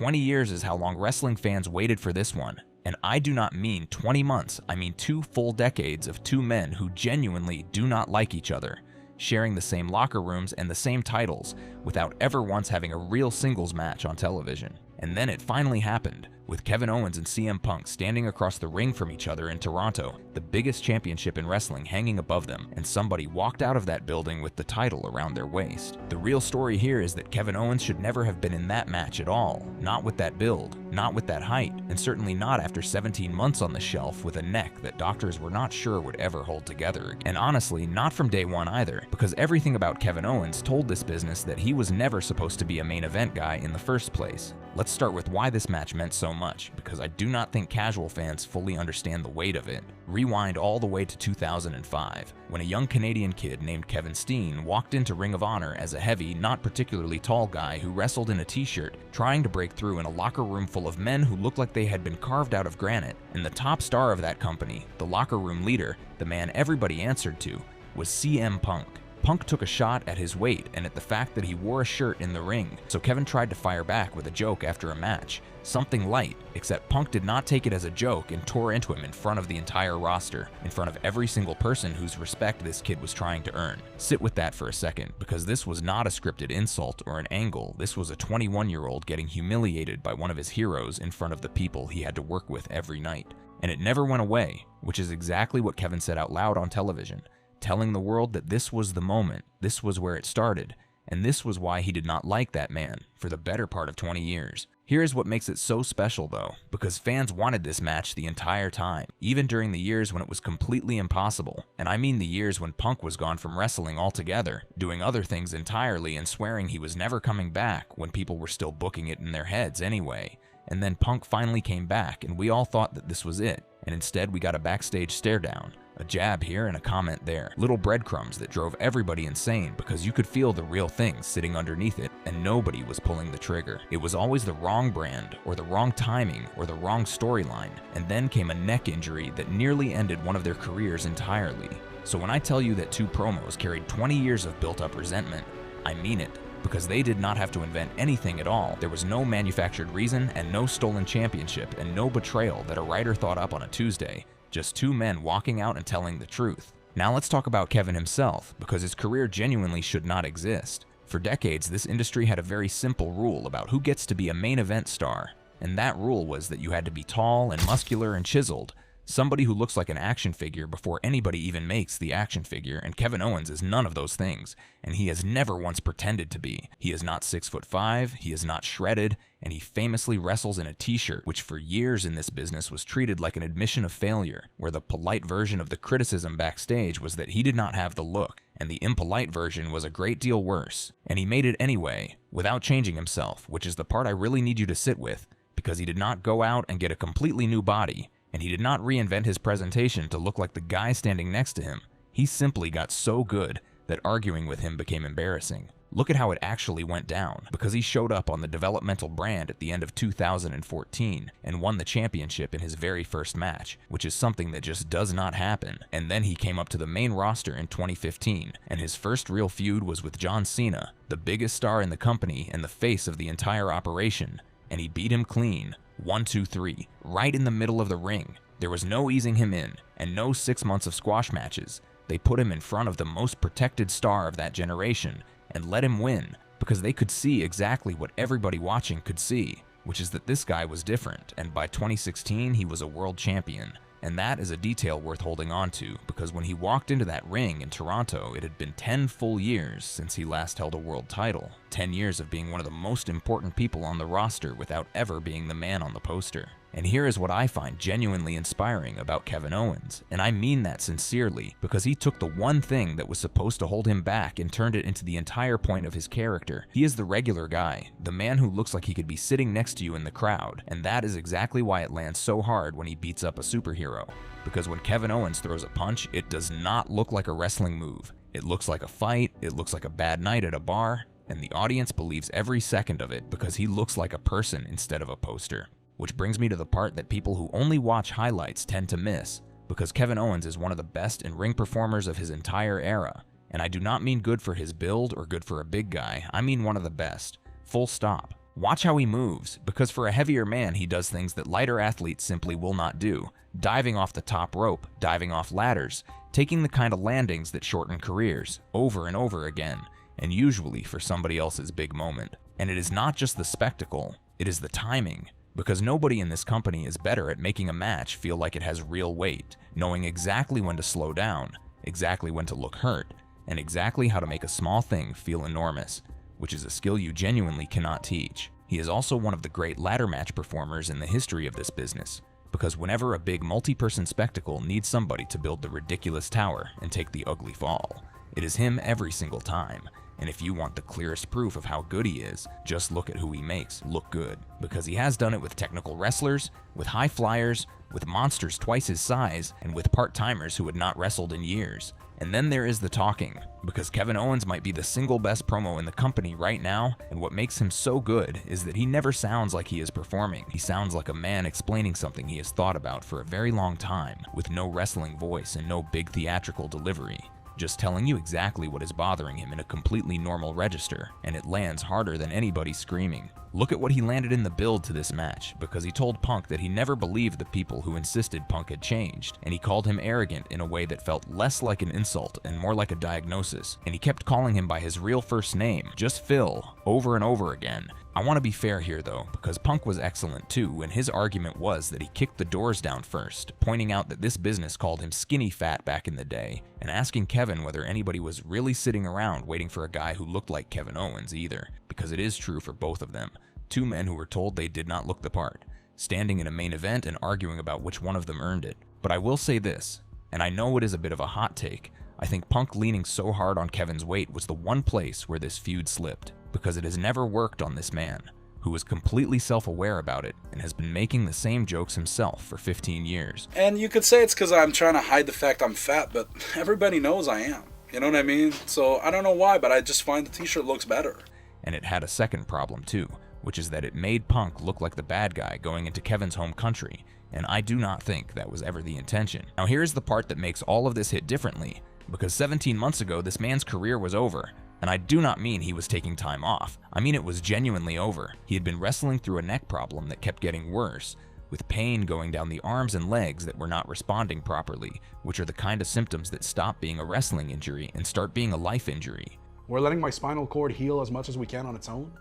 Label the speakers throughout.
Speaker 1: 20 years is how long wrestling fans waited for this one. And I do not mean 20 months, I mean 2 full decades of 2 men who genuinely do not like each other, sharing the same locker rooms and the same titles, without ever once having a real singles match on television. And then it finally happened, with Kevin Owens and CM Punk standing across the ring from each other in Toronto, the biggest championship in wrestling hanging above them, and somebody walked out of that building with the title around their waist. The real story here is that Kevin Owens should never have been in that match at all, not with that build, not with that height, and certainly not after 17 months on the shelf with a neck that doctors were not sure would ever hold together. And honestly, not from day one either, because everything about Kevin Owens told this business that he was never supposed to be a main event guy in the first place. Let's start with why this match meant so much, because I do not think casual fans fully understand the weight of it. Rewind all the way to 2005, when a young Canadian kid named Kevin Steen walked into Ring of Honor as a heavy, not particularly tall guy who wrestled in a t-shirt, trying to break through in a locker room full of men who looked like they had been carved out of granite. And the top star of that company, the locker room leader, the man everybody answered to, was CM Punk. Punk took a shot at his weight and at the fact that he wore a shirt in the ring, so Kevin tried to fire back with a joke after a match. Something light, except Punk did not take it as a joke and tore into him in front of the entire roster, in front of every single person whose respect this kid was trying to earn. Sit with that for a second, because this was not a scripted insult or an angle. This was a 21-year-old getting humiliated by one of his heroes in front of the people he had to work with every night. And it never went away, which is exactly what Kevin said out loud on television, telling the world that this was the moment, this was where it started, and this was why he did not like that man for the better part of 20 years. Here's what makes it so special though, because fans wanted this match the entire time, even during the years when it was completely impossible. And I mean the years when Punk was gone from wrestling altogether, doing other things entirely and swearing he was never coming back when people were still booking it in their heads anyway. And then Punk finally came back and we all thought that this was it, and instead we got a backstage stare down. A jab here and a comment there. Little breadcrumbs that drove everybody insane because you could feel the real thing sitting underneath it and nobody was pulling the trigger. It was always the wrong brand or the wrong timing or the wrong storyline, and then came a neck injury that nearly ended one of their careers entirely. So when I tell you that 2 promos carried 20 years of built-up resentment, I mean it. Because they did not have to invent anything at all. There was no manufactured reason and no stolen championship and no betrayal that a writer thought up on a Tuesday. Just 2 men walking out and telling the truth. Now let's talk about Kevin himself, because his career genuinely should not exist. For decades, this industry had a very simple rule about who gets to be a main event star, and that rule was that you had to be tall and muscular and chiseled, somebody who looks like an action figure before anybody even makes the action figure, and Kevin Owens is none of those things, and he has never once pretended to be. He is not 6'5", he is not shredded, and he famously wrestles in a t-shirt, which for years in this business was treated like an admission of failure, where the polite version of the criticism backstage was that he did not have the look, and the impolite version was a great deal worse. And he made it anyway, without changing himself, which is the part I really need you to sit with, because he did not go out and get a completely new body, and he did not reinvent his presentation to look like the guy standing next to him. He simply got so good that arguing with him became embarrassing. Look at how it actually went down, because he showed up on the developmental brand at the end of 2014 and won the championship in his very first match, which is something that just does not happen. And then he came up to the main roster in 2015, and his first real feud was with John Cena, the biggest star in the company and the face of the entire operation, and he beat him clean. 1, 2, 3, right in the middle of the ring. There was no easing him in, and no 6 months of squash matches. They put him in front of the most protected star of that generation, and let him win, because they could see exactly what everybody watching could see, which is that this guy was different, and by 2016 he was a world champion. And that is a detail worth holding on to, because when he walked into that ring in Toronto, it had been 10 full years since he last held a world title. 10 years of being one of the most important people on the roster without ever being the man on the poster. And here is what I find genuinely inspiring about Kevin Owens, and I mean that sincerely, because he took the one thing that was supposed to hold him back and turned it into the entire point of his character. He is the regular guy, the man who looks like he could be sitting next to you in the crowd, and that is exactly why it lands so hard when he beats up a superhero. Because when Kevin Owens throws a punch, it does not look like a wrestling move. It looks like a fight, it looks like a bad night at a bar, and the audience believes every second of it because he looks like a person instead of a poster. Which brings me to the part that people who only watch highlights tend to miss, because Kevin Owens is one of the best in-ring performers of his entire era. And I do not mean good for his build or good for a big guy, I mean one of the best. Full stop. Watch how he moves, because for a heavier man he does things that lighter athletes simply will not do. Diving off the top rope, diving off ladders, taking the kind of landings that shorten careers, over and over again, and usually for somebody else's big moment. And it is not just the spectacle, it is the timing. Because nobody in this company is better at making a match feel like it has real weight, knowing exactly when to slow down, exactly when to look hurt, and exactly how to make a small thing feel enormous, which is a skill you genuinely cannot teach. He is also one of the great ladder match performers in the history of this business, because whenever a big multi-person spectacle needs somebody to build the ridiculous tower and take the ugly fall, it is him every single time. And if you want the clearest proof of how good he is, just look at who he makes look good. Because he has done it with technical wrestlers, with high flyers, with monsters twice his size, and with part-timers who had not wrestled in years. And then there is the talking, because Kevin Owens might be the single best promo in the company right now, and what makes him so good is that he never sounds like he is performing. He sounds like a man explaining something he has thought about for a very long time, with no wrestling voice and no big theatrical delivery. Just telling you exactly what is bothering him in a completely normal register, and it lands harder than anybody screaming. Look at what he landed in the build to this match, because he told Punk that he never believed the people who insisted Punk had changed, and he called him arrogant in a way that felt less like an insult and more like a diagnosis, and he kept calling him by his real first name, just Phil, over and over again. I want to be fair here though, because Punk was excellent too, and his argument was that he kicked the doors down first, pointing out that this business called him skinny fat back in the day, and asking Kevin whether anybody was really sitting around waiting for a guy who looked like Kevin Owens either, because it is true for both of them. Two men who were told they did not look the part, standing in a main event and arguing about which one of them earned it. But I will say this, and I know it is a bit of a hot take, I think Punk leaning so hard on Kevin's weight was the one place where this feud slipped, because it has never worked on this man, who is completely self-aware about it and has been making the same jokes himself for 15 years.
Speaker 2: And you could say it's because I'm trying to hide the fact I'm fat, but everybody knows I am. You know what I mean? So I don't know why, but I just find the t-shirt looks better.
Speaker 1: And it had a second problem too, which is that it made Punk look like the bad guy going into Kevin's home country, and I do not think that was ever the intention. Now here's the part that makes all of this hit differently, because 17 months ago this man's career was over. And I do not mean he was taking time off. I mean it was genuinely over. He had been wrestling through a neck problem that kept getting worse, with pain going down the arms and legs that were not responding properly, which are the kind of symptoms that stop being a wrestling injury and start being a life injury.
Speaker 3: We're letting my spinal cord heal as much as we can on its own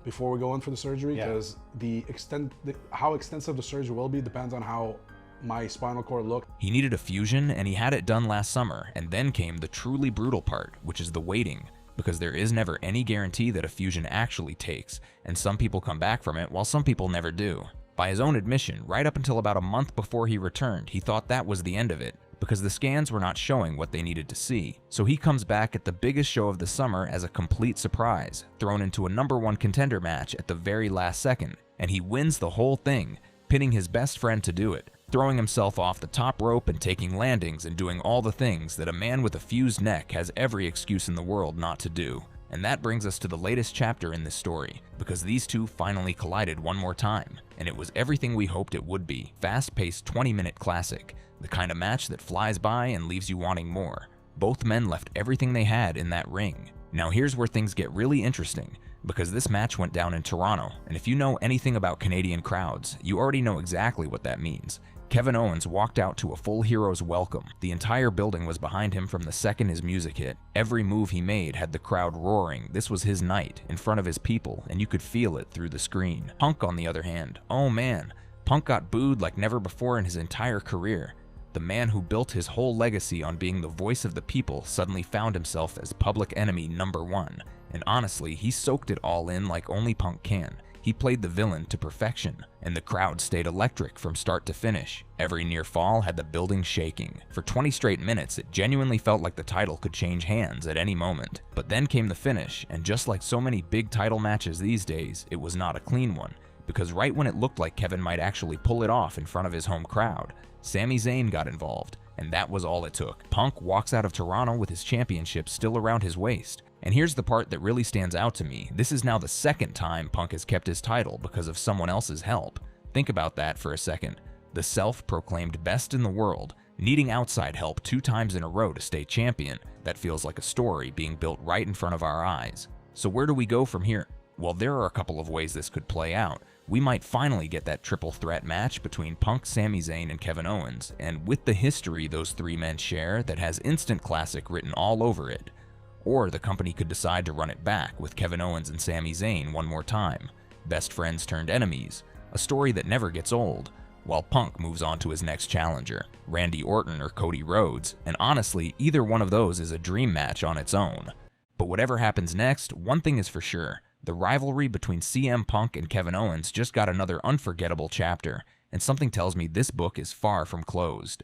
Speaker 3: before we go in for the surgery, because how extensive the surgery will be depends on how my spinal cord looked.
Speaker 1: He needed a fusion, and he had it done last summer, and then came the truly brutal part, which is the waiting. Because there is never any guarantee that a fusion actually takes, and some people come back from it while some people never do. By his own admission, right up until about a month before he returned, he thought that was the end of it, because the scans were not showing what they needed to see. So he comes back at the biggest show of the summer as a complete surprise, thrown into a #1 contender match at the very last second, and he wins the whole thing, pinning his best friend to do it, throwing himself off the top rope and taking landings and doing all the things that a man with a fused neck has every excuse in the world not to do. And that brings us to the latest chapter in this story, because these two finally collided one more time, and it was everything we hoped it would be. Fast-paced 20-minute classic, the kind of match that flies by and leaves you wanting more. Both men left everything they had in that ring. Now here's where things get really interesting, because this match went down in Toronto, and if you know anything about Canadian crowds, you already know exactly what that means. Kevin Owens walked out to a full hero's welcome. The entire building was behind him from the second his music hit. Every move he made had the crowd roaring. This was his night, in front of his people, and you could feel it through the screen. Punk, on the other hand, oh man, Punk got booed like never before in his entire career. The man who built his whole legacy on being the voice of the people suddenly found himself as public enemy #1. And honestly, he soaked it all in like only Punk can. He played the villain to perfection, and the crowd stayed electric from start to finish. Every near fall had the building shaking. For 20 straight minutes, it genuinely felt like the title could change hands at any moment. But then came the finish, and just like so many big title matches these days, it was not a clean one. Because right when it looked like Kevin might actually pull it off in front of his home crowd, Sami Zayn got involved, and that was all it took. Punk walks out of Toronto with his championship still around his waist. And here's the part that really stands out to me. This is now the second time Punk has kept his title because of someone else's help. Think about that for a second. The self-proclaimed best in the world, needing outside help 2 times in a row to stay champion. That feels like a story being built right in front of our eyes. So where do we go from here? Well, there are a couple of ways this could play out. We might finally get that triple threat match between Punk, Sami Zayn, and Kevin Owens, and with the history those three men share that has instant classic written all over it. Or the company could decide to run it back with Kevin Owens and Sami Zayn one more time. Best friends turned enemies, a story that never gets old, while Punk moves on to his next challenger, Randy Orton or Cody Rhodes, and honestly, either one of those is a dream match on its own. But whatever happens next, one thing is for sure. The rivalry between CM Punk and Kevin Owens just got another unforgettable chapter, and something tells me this book is far from closed.